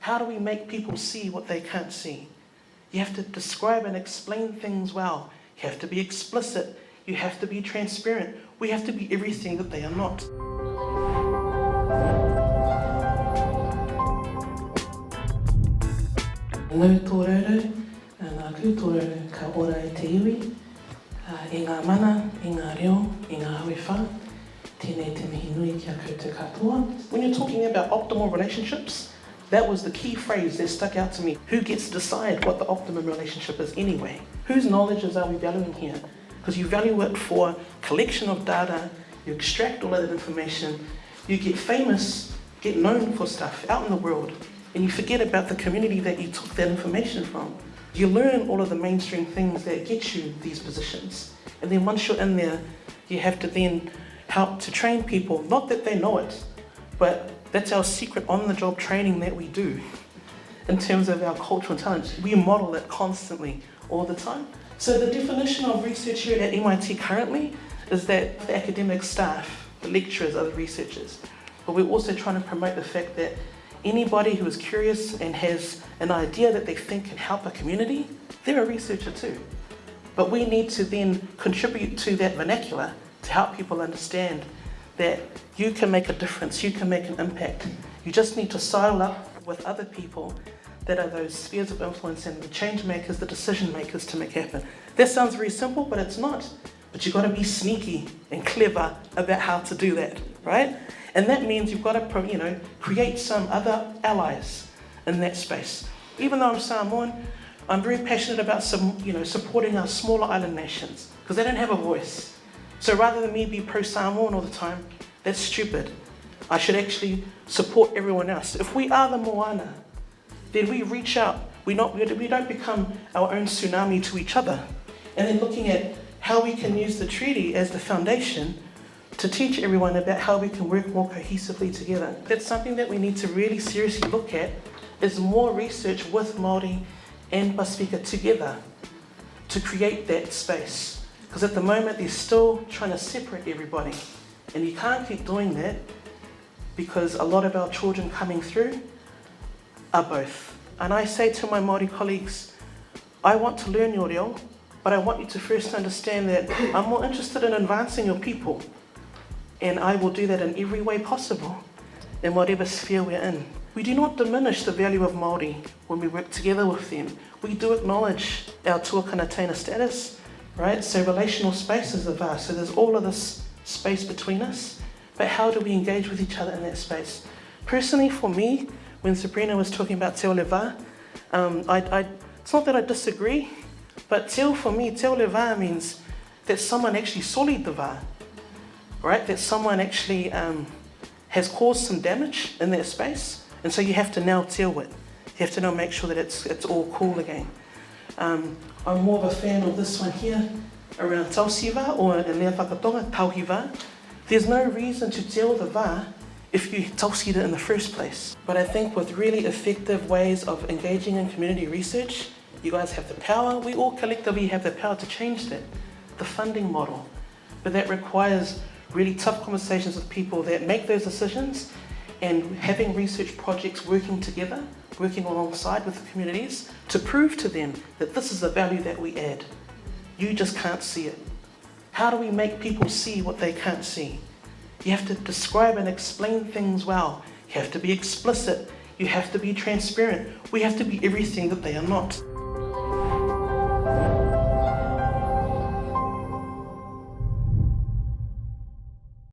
How do we make people see what they can't see? You have to describe and explain things well. You have to be explicit. You have to be transparent. We have to be everything that they are not. Nau tōrero, ngā ku tōrero ka ora e te iwi, i ngā mana, i ngā reo, i ngā hauwhā, tēnei te mihi nui kia koutou katoa. When you're talking about optimal relationships, that was the key phrase that stuck out to me. Who gets to decide what the optimum relationship is anyway? Whose knowledges are we valuing here? Because you value it for collection of data, you extract all of that information, you get famous, get known for stuff out in the world, and you forget about the community that you took that information from. You learn all of the mainstream things that get you these positions. And then once you're in there, you have to then help to train people, not that they know it, but that's our secret on-the-job training that we do in terms of our cultural intelligence. We model it constantly, all the time. So the definition of research here at MIT currently is that the academic staff, the lecturers are the researchers. But we're also trying to promote the fact that anybody who is curious and has an idea that they think can help a community, they're a researcher too. But we need to then contribute to that vernacular to help people understand that you can make a difference, you can make an impact. You just need to sidle up with other people that are those spheres of influence and the change makers, the decision makers to make happen. That sounds very simple, but it's not. But you've got to be sneaky and clever about how to do that, right? And that means you've got to, create some other allies in that space. Even though I'm Samoan, I'm very passionate about supporting our smaller island nations because they don't have a voice. So rather than me be pro-Samoan all the time, that's stupid. I should actually support everyone else. If we are the moana, then we reach out. We don't become our own tsunami to each other. And then looking at how we can use the treaty as the foundation to teach everyone about how we can work more cohesively together. That's something that we need to really seriously look at, is more research with Māori and Pasifika together to create that space. Because at the moment, they're still trying to separate everybody. And you can't keep doing that because a lot of our children coming through are both. And I say to my Māori colleagues, I want to learn your reo, but I want you to first understand that I'm more interested in advancing your people. And I will do that in every way possible, in whatever sphere we're in. We do not diminish the value of Māori when we work together with them. We do acknowledge our tuakana tēnā status, right? So relational spaces are vast. So there's all of this space between us, but how do we engage with each other in that space? Personally, for me, when Sabrina was talking about te ole wā, it's not that I disagree, but for me, te ole wā means that someone actually solid the wā, right? That someone actually has caused some damage in that space, and so you have to now deal with it. You have to now make sure that it's all cool again. I'm more of a fan of this one here, around tausiwa, or in Lea Whakatonga, tauhiwa. There's no reason to tell the wā if you tausida it in the first place. But I think with really effective ways of engaging in community research, you guys have the power, we all collectively have the power to change that, the funding model. But that requires really tough conversations with people that make those decisions and having research projects working together, working alongside with the communities to prove to them that this is the value that we add. You just can't see it. How do we make people see what they can't see? You have to describe and explain things well. You have to be explicit. You have to be transparent. We have to be everything that they are not.